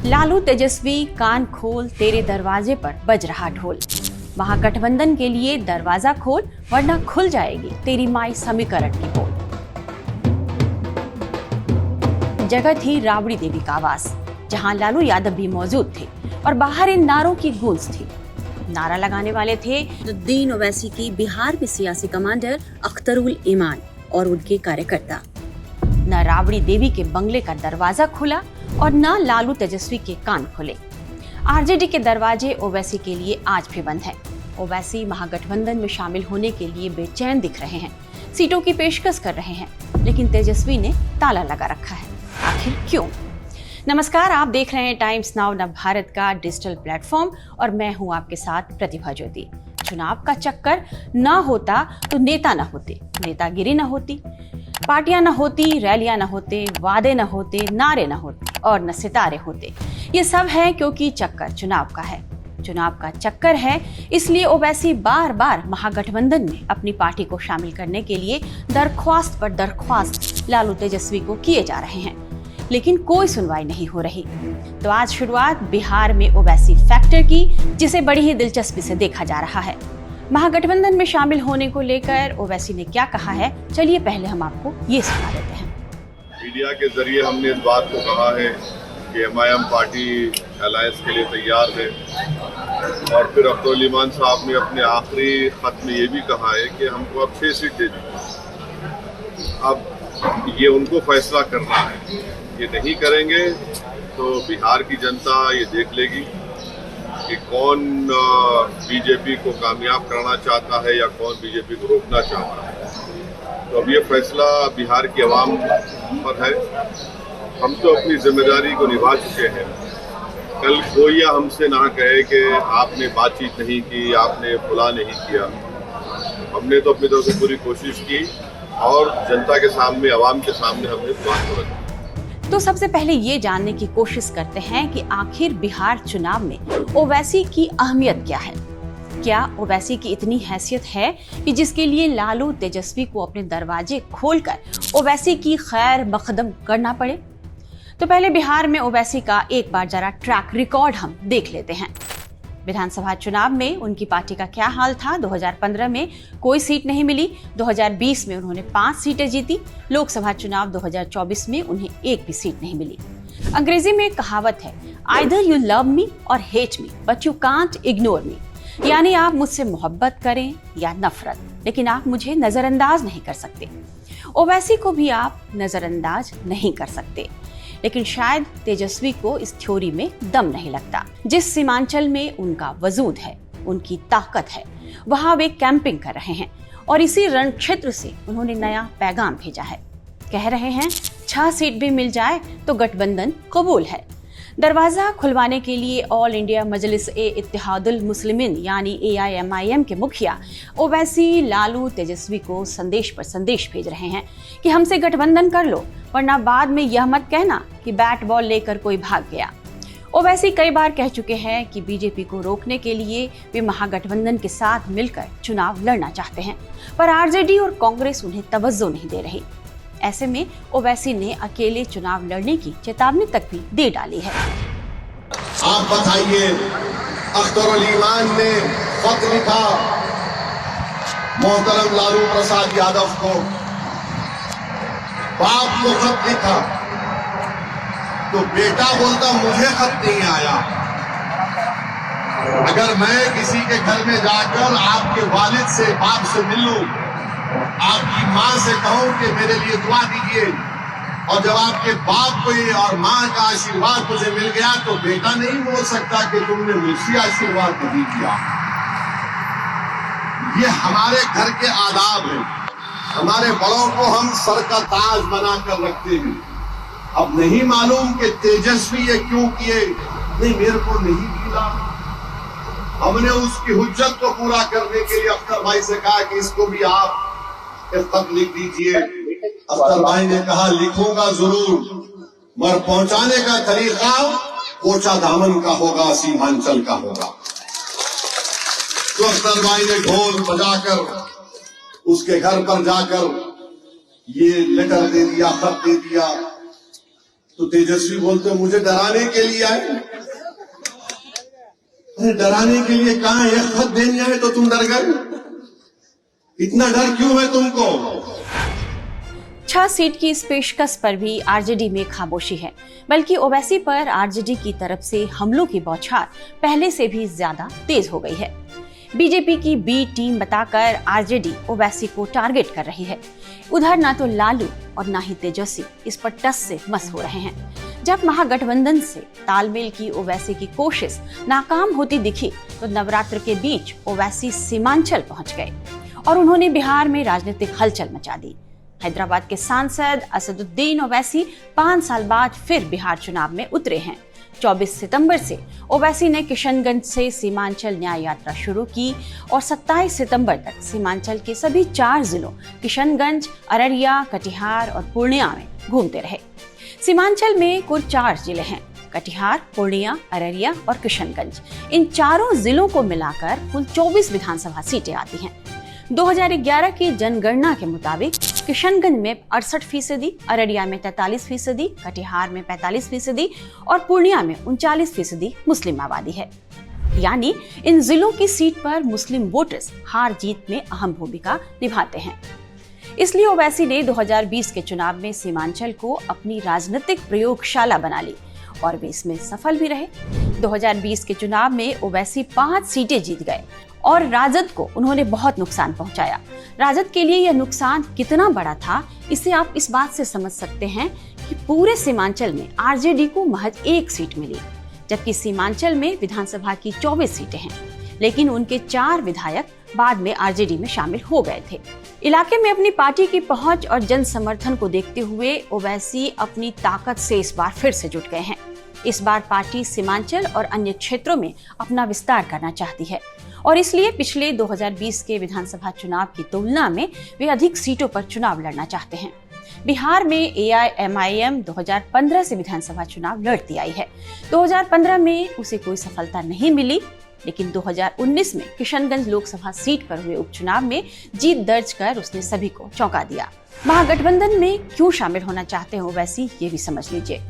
लालू तेजस्वी कान खोल, तेरे दरवाजे पर बज रहा ढोल। महागठबंधन के लिए दरवाजा खोल वरना खुल जाएगी तेरी माई समीकरण की पोल। जगह थी राबड़ी देवी का आवास, जहां लालू यादव भी मौजूद थे और बाहर इन नारों की गूंज थी। नारा लगाने वाले थे नसरुद्दीन ओवैसी की बिहार में सियासी कमांडर अख्तरुल ईमान और उनके कार्यकर्ता। न राबड़ी देवी के बंगले का दरवाजा खुला और न लालू तेजस्वी के कान खुले। आरजेडी के दरवाजे ओवैसी के लिए आज भी बंद हैं। ओवैसी महागठबंधन में शामिल होने के लिए बेचैन दिख रहे हैं, सीटों की पेशकश कर रहे हैं, लेकिन तेजस्वी ने ताला लगा रखा है। आखिर क्यों? नमस्कार, आप देख रहे हैं टाइम्स नाउ नव भारत का डिजिटल प्लेटफॉर्म और मैं हूं आपके साथ प्रतिभा ज्योति। चुनाव का चक्कर ना होता तो नेता ना होते, नेतागिरी ना होती, पार्टियां ना होती, रैलियां ना होते, वादे ना होते, नारे ना होते और न सितारे होते। ये सब है क्योंकि चक्कर चुनाव का है। चुनाव का चक्कर है, इसलिए ओवैसी बार बार महागठबंधन में अपनी पार्टी को शामिल करने के लिए दरख्वास्त पर दरख्वास्त लालू तेजस्वी को किए जा रहे हैं, लेकिन कोई सुनवाई नहीं हो रही। तो आज शुरुआत बिहार में ओवैसी फैक्टर की, जिसे बड़ी ही दिलचस्पी से देखा जा रहा है। महागठबंधन में शामिल होने को लेकर ओवैसी ने क्या कहा है, चलिए पहले हम आपको ये सुना देते हैं। मीडिया के जरिए हमने इस बात को कहा है कि एमआईएम पार्टी अलायंस के लिए तैयार है और फिर अख्तरुल ईमान साहब ने अपने आखिरी खत में ये भी कहा है कि हमको अब 6 सीट दे दी। अब ये उनको फैसला करना है, ये नहीं करेंगे तो बिहार की जनता ये देख लेगी कि कौन बीजेपी को कामयाब करना चाहता है या कौन बीजेपी को रोकना चाहता है। तो अब ये फैसला बिहार की आवाम पर है। हम तो अपनी जिम्मेदारी को निभा चुके हैं। कल कोई या हमसे ना कहे कि आपने बातचीत नहीं की, आपने बुला नहीं किया। हमने तो अपनी तरफ से पूरी कोशिश की और जनता के सामने, आवाम के सामने हमने बात को रखा। तो सबसे पहले ये जानने की कोशिश करते हैं कि आखिर बिहार चुनाव में ओवैसी की अहमियत क्या है। क्या ओवैसी की इतनी हैसियत है कि जिसके लिए लालू तेजस्वी को अपने दरवाजे खोलकर ओवैसी की खैर मकदम करना पड़े? तो पहले बिहार में ओवैसी का एक बार जरा ट्रैक रिकॉर्ड हम देख लेते हैं। विधानसभा चुनाव में उनकी पार्टी का क्या हाल था। 2015 में कोई सीट नहीं मिली, 2020 में उन्होंने 5 सीटें जीती, लोकसभा चुनाव 2024 में उन्हें एक भी सीट नहीं मिली। अंग्रेजी में एक कहावत है, आइदर यू लव मी और hate me but you can't ignore me, यानी आप मुझसे मोहब्बत करें या नफरत, लेकिन आप मुझे नजरअंदाज नहीं कर सकते। ओवैसी को भी आप नजरअंदाज नहीं कर सकते, लेकिन शायद तेजस्वी को इस थ्योरी में दम नहीं लगता। जिस सीमांचल में उनका वजूद है, उनकी ताकत है, वहां वे कैंपिंग कर रहे हैं और इसी रण क्षेत्र से उन्होंने नया पैगाम भेजा है। कह रहे हैं 6 सीट भी मिल जाए तो गठबंधन कबूल है। दरवाजा खुलवाने के लिए ऑल इंडिया मजलिस ए इत्तेहादुल मुस्लिमीन यानी AIMIM के मुखिया ओवैसी लालू तेजस्वी को संदेश पर संदेश भेज रहे हैं कि हमसे गठबंधन कर लो, वरना बाद में यह मत कहना कि बैट बॉल लेकर कोई भाग गया। ओवैसी कई बार कह चुके हैं कि बीजेपी को रोकने के लिए वे महागठबंधन के साथ मिलकर चुनाव लड़ना चाहते हैं, पर आरजेडी और कांग्रेस उन्हें तवज्जो नहीं दे रही। ऐसे में ओवैसी ने अकेले चुनाव लड़ने की चेतावनी तक भी दे डाली है। आप बताइए, अख्तरुल ईमान ने खत लिखा मोहतरम लालू प्रसाद यादव को, बाप को खत लिखा, तो बेटा बोलता मुझे खत नहीं आया। अगर मैं किसी के घर में जाकर आपके वालिद से, बाप से मिल लूं, आपकी माँ से कहूं कि मेरे लिए दुआ दीजिए, और जब आपके बाप को और माँ का आशीर्वाद मुझे मिल गया तो बेटा नहीं बोल सकता कि तुमने मुझसे आशीर्वाद नहीं किया। ये हमारे घर के आदाब है। हमारे बड़ों को हम सर का ताज बनाकर रखते हैं। अब नहीं मालूम कि तेजस्वी ये क्यों किए, नहीं मेरे को नहीं मिला। हमने उसकी हुज्जत को पूरा करने के लिए अख्तर भाई से कहा कि इसको भी आप खत लिख दीजिए। अख्तर भाई ने कहा लिखूंगा जरूर, मगर पहुंचाने का तरीका कोचा दामन का होगा, सीमांचल का होगा। तो अख्तर भाई ने ढोल बजाकर उसके घर पर जाकर ये लेटर दे दिया, खत दे दिया तो तेजस्वी बोलते हैं मुझे डराने के लिए आए। अरे डराने के लिए कहां, एक खत देने आए तो तुम डर गए? इतना डर क्यों है तुमको? 6 सीट की इस पेशकश पर भी आरजेडी में खामोशी है, बल्कि ओवैसी पर आरजेडी की तरफ से हमलों की बौछार पहले से भी ज्यादा तेज हो गई है। बीजेपी की बी टीम बताकर आरजेडी ओवैसी को टारगेट कर रही है। उधर ना तो लालू और ना ही तेजस्वी इस पर टस से मस हो रहे हैं। जब महागठबंधन से तालमेल की ओवैसी की कोशिश नाकाम होती दिखी तो नवरात्र के बीच ओवैसी सीमांचल पहुंच गए और उन्होंने बिहार में राजनीतिक हलचल मचा दी। हैदराबाद के सांसद असदुद्दीन ओवैसी 5 साल बाद फिर बिहार चुनाव में उतरे हैं। 24 सितंबर से ओवैसी ने किशनगंज से सीमांचल न्याय यात्रा शुरू की और 27 सितंबर तक सीमांचल के सभी 4 जिलों किशनगंज, अररिया, कटिहार और पूर्णिया में घूमते रहे। सीमांचल में कुल 4 जिले हैं, कटिहार, पूर्णिया, अररिया और किशनगंज। इन चारों जिलों को मिलाकर कुल 24 विधानसभा सीटें आती हैं। 2011 की जनगणना के मुताबिक किशनगंज में 68%, अररिया में 43%, कटिहार में 45% और पूर्णिया में 39% मुस्लिम आबादी है। यानी इन जिलों की सीट पर मुस्लिम वोटर्स हार जीत में अहम भूमिका निभाते हैं। इसलिए ओवैसी ने 2020 के चुनाव में सीमांचल को अपनी राजनीतिक प्रयोगशाला बना ली और वे इसमें सफल भी रहे। 2020 के चुनाव में ओवैसी 5 सीटें जीत गए और राजद को उन्होंने बहुत नुकसान पहुंचाया। राजद के लिए यह नुकसान कितना बड़ा था, इसे आप इस बात से समझ सकते हैं कि पूरे सीमांचल में आरजेडी को महज 1 सीट मिली, जबकि सीमांचल में विधानसभा की 24 सीटें हैं, लेकिन उनके 4 विधायक बाद में आरजेडी में शामिल हो गए थे। इलाके में अपनी पार्टी की पहुंच और जन समर्थन को देखते हुए ओवैसी अपनी ताकत से इस बार फिर से जुट गए हैं। इस बार पार्टी सीमांचल और अन्य क्षेत्रों में अपना विस्तार करना चाहती है और इसलिए पिछले 2020 के विधानसभा चुनाव की तुलना में वे अधिक सीटों पर चुनाव लड़ना चाहते हैं। बिहार में एआईएमआईएम 2015 से विधानसभा चुनाव लड़ती आई है। 2015 में उसे कोई सफलता नहीं मिली, लेकिन 2019 में किशनगंज लोकसभा सीट पर हुए उपचुनाव में जीत दर्ज कर उसने सभी को चौंका दिया। महागठबंधन में क्यों शामिल होना चाहते हैं ओवैसी, ये भी समझ लीजिए।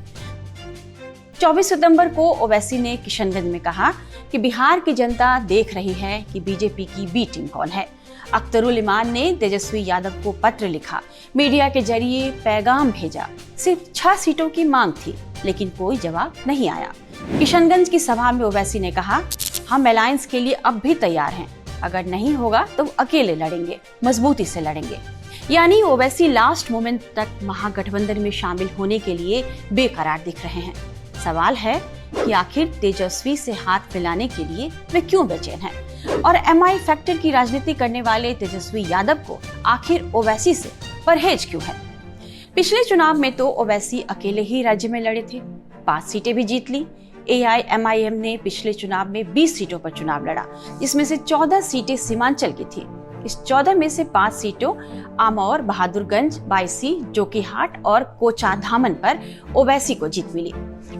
24 सितंबर को ओवैसी ने किशनगंज में कहा कि बिहार की जनता देख रही है कि बीजेपी की बी टीम कौन है। अख्तरुल इमान ने तेजस्वी यादव को पत्र लिखा, मीडिया के जरिए पैगाम भेजा। सिर्फ 6 सीटों की मांग थी, लेकिन कोई जवाब नहीं आया। किशनगंज की सभा में ओवैसी ने कहा, हम अलायंस के लिए अब भी तैयार हैं, अगर नहीं होगा तो अकेले लड़ेंगे, मजबूती से लड़ेंगे। यानी ओवैसी लास्ट मोमेंट तक महागठबंधन में शामिल होने के लिए बेकरार दिख रहे हैं। सवाल है कि आखिर तेजस्वी से हाथ मिलाने के लिए वे क्यों बेचैन हैं और एमआई फैक्टर की राजनीति करने वाले तेजस्वी यादव को आखिर ओवैसी से परहेज क्यों है। पिछले चुनाव में तो ओवैसी अकेले ही राज्य में लड़े थे, 5 सीटें भी जीत ली। एआईएमआईएम ने पिछले चुनाव में 20 सीटों पर चुनाव लड़ा, जिसमें से 14 सीटें सीमांचल की थी। इस 14 में से 5 सीटों आमौर, बहादुरगंज, बायसी, जोकीहाट और कोचाधामन पर ओवैसी को जीत मिली।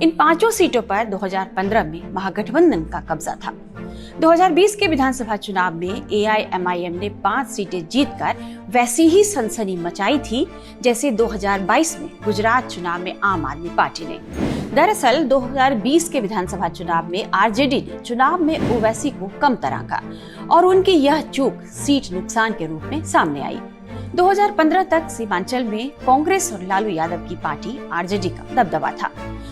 इन 5 सीटों पर 2015 में महागठबंधन का कब्जा था। 2020 के विधानसभा चुनाव में एआईएमआईएम ने 5 सीटें जीतकर वैसी ही सनसनी मचाई थी जैसे 2022 में गुजरात चुनाव में आम आदमी पार्टी ने। दरअसल 2020 के विधानसभा चुनाव में आरजेडी ने चुनाव में ओवैसी को कम आंका और उनकी यह चूक सीट नुकसान के रूप में सामने आई। 2015 तक सीमांचल में कांग्रेस और लालू यादव की पार्टी आरजेडी का दबदबा था।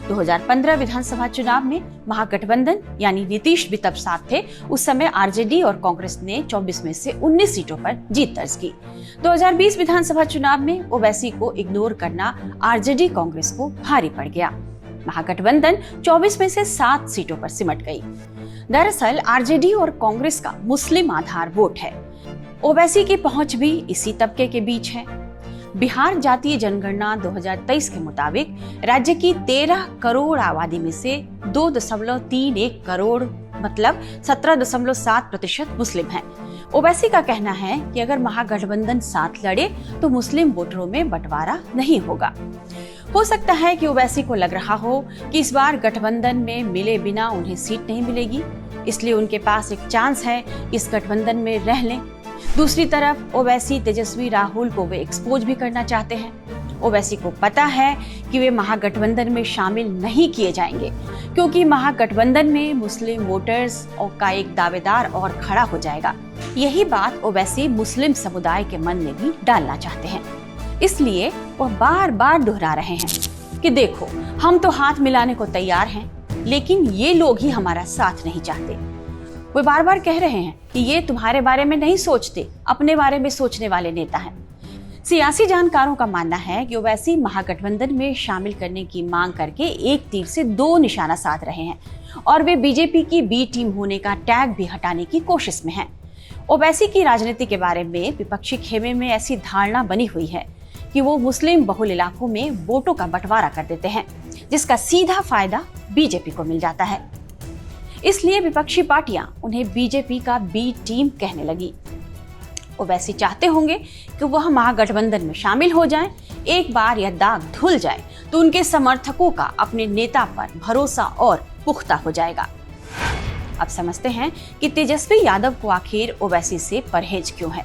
2015 विधानसभा चुनाव में महागठबंधन यानी नीतीश भी तब साथ थे। उस समय आरजेडी और कांग्रेस ने 24 में से 19 सीटों पर जीत दर्ज की। 2020 विधानसभा चुनाव में ओवैसी को इग्नोर करना आरजेडी कांग्रेस को भारी पड़ गया। महागठबंधन 24 में से 7 सीटों पर सिमट गई। दरअसल आरजेडी और कांग्रेस का मुस्लिम आधार वोट है। ओवैसी की पहुंच भी इसी तबके के बीच है। बिहार जातीय जनगणना 2023 के मुताबिक राज्य की 13 करोड़ आबादी में से 2.31 करोड़ मतलब 17.7% मुस्लिम हैं। ओवैसी का कहना है कि अगर महागठबंधन साथ लड़े तो मुस्लिम वोटरों में बंटवारा नहीं होगा। हो सकता है कि ओवैसी को लग रहा हो कि इस बार गठबंधन में मिले बिना उन्हें सीट नहीं मिलेगी, इसलिए उनके पास एक चांस है इस गठबंधन में रह लें। दूसरी तरफ ओवैसी तेजस्वी राहुल को वे एक्सपोज भी करना चाहते हैं। ओवैसी को पता है कि वे महागठबंधन में शामिल नहीं किए जाएंगे, क्योंकि महागठबंधन में मुस्लिम वोटर्स का एक दावेदार और खड़ा हो जाएगा। यही बात ओवैसी मुस्लिम समुदाय के मन में भी डालना चाहते हैं। इसलिए वह बार बार दोहरा रहे हैं कि देखो, हम तो हाथ मिलाने को तैयार हैं, लेकिन ये लोग ही हमारा साथ नहीं चाहते। वे बार बार कह रहे हैं कि ये तुम्हारे बारे में नहीं सोचते, अपने बारे में सोचने वाले नेता हैं। सियासी जानकारों का मानना है कि ओवैसी महागठबंधन में शामिल करने की मांग करके एक तीर से दो निशाना साध रहे हैं और वे बीजेपी की बी टीम होने का टैग भी हटाने की कोशिश में हैं। ओवैसी की राजनीति के बारे में विपक्षी खेमे में ऐसी धारणा बनी हुई है कि वो मुस्लिम बहुल इलाकों में वोटों का बंटवारा कर देते हैं, जिसका सीधा फायदा बीजेपी को मिल जाता है। इसलिए विपक्षी पार्टियां उन्हें बीजेपी का बी टीम कहने लगी। ओवैसी चाहते होंगे कि वह महागठबंधन में शामिल हो जाएं। एक बार यह दाग धुल जाए तो उनके समर्थकों का अपने नेता पर भरोसा और पुख्ता हो जाएगा। अब समझते हैं कि तेजस्वी यादव को आखिर ओवैसी से परहेज क्यों है।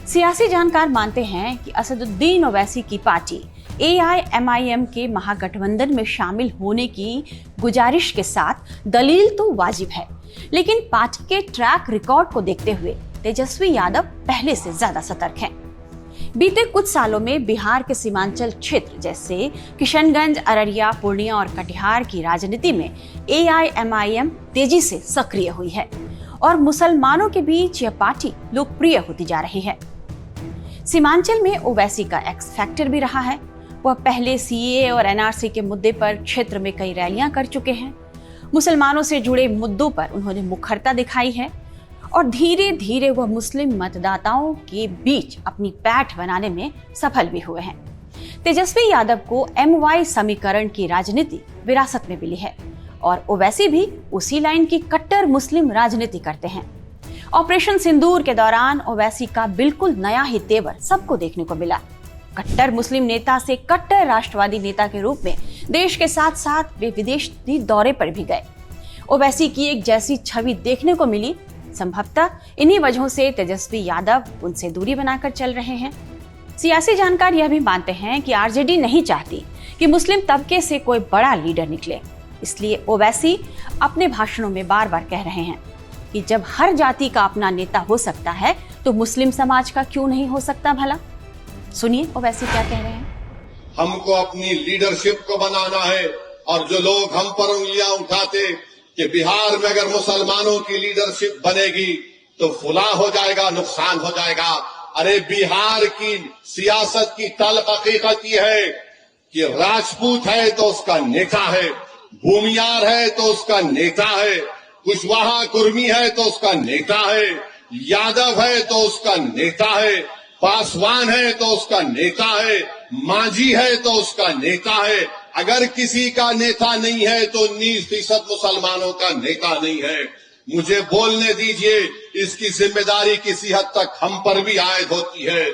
सियासी जानकार मानते हैं कि असदुद्दीन ओवैसी की पार्टी AIMIM के महागठबंधन में शामिल होने की गुजारिश के साथ दलील तो वाजिब है, लेकिन पार्टी के ट्रैक रिकॉर्ड को देखते हुए तेजस्वी यादव पहले से ज्यादा सतर्क हैं। बीते कुछ सालों में बिहार के सीमांचल क्षेत्र जैसे किशनगंज, अररिया, पूर्णिया और कटिहार की राजनीति में AIMIM तेजी से सक्रिय हुई है और मुसलमानों के बीच यह पार्टी लोकप्रिय होती जा रही है। सीमांचल में ओवैसी का एक्स फैक्टर भी रहा है। वह पहले CAA और NRC के मुद्दे पर क्षेत्र में कई रैलियां कर चुके हैं। मुसलमानों से जुड़े मुद्दों पर उन्होंने मुखरता दिखाई है और धीरे धीरे वह मुस्लिम मतदाताओं के बीच अपनी पैठ बनाने में सफल भी हुए हैं। तेजस्वी यादव को MY समीकरण की राजनीति विरासत में मिली है और ओवैसी भी उसी लाइन की कट्टर मुस्लिम राजनीति करते हैं। ऑपरेशन सिंदूर के दौरान ओवैसी का बिल्कुल नया ही तेवर सबको देखने को मिला। कट्टर मुस्लिम नेता से कट्टर राष्ट्रवादी नेता के रूप में देश के साथ साथ वे विदेशी दौरे पर भी गए। ओवैसी की एक जैसी छवि देखने को मिली। संभवतः इन्हीं वजहों से तेजस्वी यादव उनसे दूरी बनाकर चल रहे हैं। सियासी जानकार यह भी मानते हैं कि RJD नहीं चाहती कि मुस्लिम तबके से कोई बड़ा लीडर निकले। इसलिए ओवैसी अपने भाषणों में बार बार कह रहे हैं कि जब हर जाति का अपना नेता हो सकता है तो मुस्लिम समाज का क्यों नहीं हो सकता भला। सुनिए ओवैसी क्या कह रहे हैं। हमको अपनी लीडरशिप को बनाना है और जो लोग हम पर उंगलियां उठाते कि बिहार में अगर मुसलमानों की लीडरशिप बनेगी तो फुला हो जाएगा, नुकसान हो जाएगा। अरे बिहार की सियासत की तल्ख हकीकत ये है कि राजपूत है तो उसका नेता है, भूमियार है तो उसका नेता है, कुशवाहा कुर्मी है तो उसका नेता है, यादव है तो उसका नेता है, पासवान है तो उसका नेता है, मांझी है तो उसका नेता है। अगर किसी का नेता नहीं है तो 19% मुसलमानों का नेता नहीं है। मुझे बोलने दीजिए, इसकी जिम्मेदारी किसी हद तक हम पर भी आयद होती है।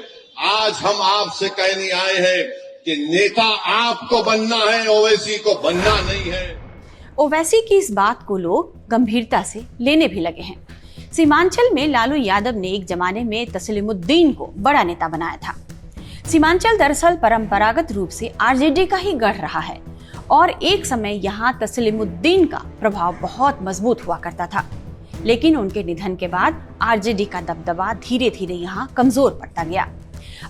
आज हम आपसे कहने आए हैं कि नेता आपको बनना है, ओवैसी को बनना नहीं है। ओवैसी की इस बात को लोग गंभीरता से लेने भी लगे हैं। सीमांचल में लालू यादव ने एक जमाने में तस्लीमुद्दीन को बड़ा नेता बनाया था। सीमांचल दरअसल परंपरागत रूप से RJD का ही गढ़ रहा है और एक समय यहाँ तस्लीमुद्दीन का प्रभाव बहुत मजबूत हुआ करता था। लेकिन उनके निधन के बाद RJD का दबदबा धीरे धीरे यहाँ कमजोर पड़ता गया।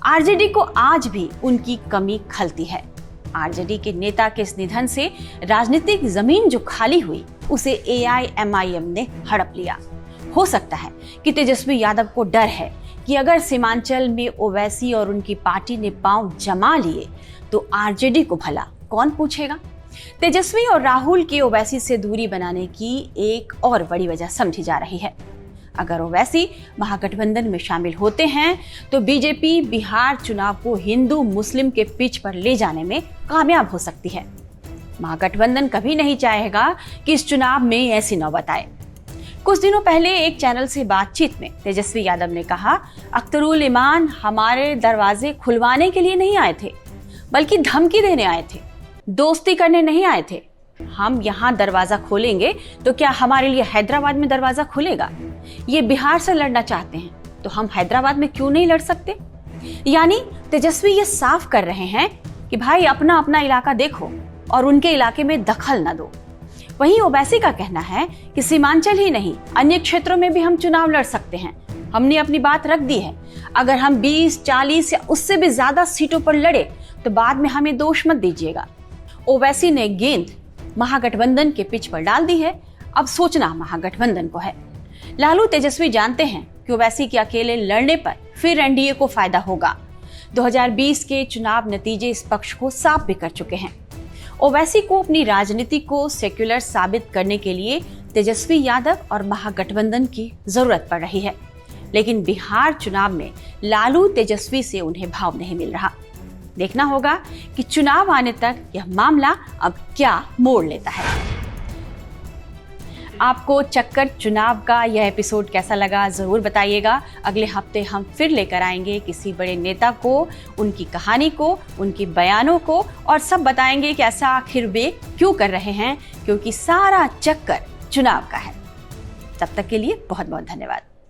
RJD को आज भी उनकी कमी खलती है। RJD के नेता के इस निधन से राजनीतिक जमीन जो खाली हुई उसे AIMIM ने हड़प लिया। हो सकता है कि तेजस्वी यादव को डर है कि अगर सीमांचल में ओवैसी और उनकी पार्टी ने पांव जमा लिए तो RJD को भला कौन पूछेगा। तेजस्वी और राहुल की ओवैसी से दूरी बनाने की एक और बड़ी वजह समझी जा रही है। अगर ओवैसी महागठबंधन में शामिल होते हैं तो बीजेपी बिहार चुनाव को हिंदू मुस्लिम के पिच पर ले जाने में कामयाब हो सकती है। महागठबंधन कभी नहीं चाहेगा कि इस चुनाव में ऐसी नौबत आए। कुछ दिनों पहले एक चैनल से बातचीत में तेजस्वी यादव ने कहा, अख्तरुल इमान हमारे दरवाजे खुलवाने के लिए नहीं आए थे, बल्कि धमकी देने आए थे, दोस्ती करने नहीं आए थे। हम यहाँ दरवाजा खोलेंगे तो क्या हमारे लिए हैदराबाद में दरवाजा खुलेगा? ये बिहार से लड़ना चाहते हैं तो हम हैदराबाद में क्यों नहीं लड़ सकते? यानी तेजस्वी ये साफ कर रहे हैं कि भाई अपना अपना इलाका देखो और उनके इलाके में दखल न दो। वहीं ओवैसी का कहना है कि सीमांचल ही नहीं, अन्य क्षेत्रों में भी हम चुनाव लड़ सकते हैं। हमने अपनी बात रख दी है। अगर हम 20, 40 या उससे भी ज्यादा सीटों पर लड़े तो बाद में हमें दोष मत दीजिएगा। ओवैसी ने गेंद महागठबंधन के पिच पर डाल दी है। अब सोचना महागठबंधन को है। लालू तेजस्वी जानते हैं कि ओवैसी के अकेले लड़ने पर फिर एनडीए को फायदा होगा। 2020 के चुनाव नतीजे इस पक्ष को साफ भी कर चुके हैं। ओवैसी को अपनी राजनीति को सेक्युलर साबित करने के लिए तेजस्वी यादव और महागठबंधन की जरूरत पड़ रही है। लेकिन बिहार चुनाव में लालू तेजस्वी से उन्हें भाव नहीं मिल रहा। देखना होगा कि चुनाव आने तक यह मामला अब क्या मोड़ लेता है। आपको चक्कर चुनाव का यह एपिसोड कैसा लगा जरूर बताइएगा। अगले हफ्ते हम फिर लेकर आएंगे किसी बड़े नेता को, उनकी कहानी को, उनकी बयानों को, और सब बताएंगे कि ऐसा आखिर वे क्यों कर रहे हैं, क्योंकि सारा चक्कर चुनाव का है। तब तक के लिए बहुत बहुत धन्यवाद।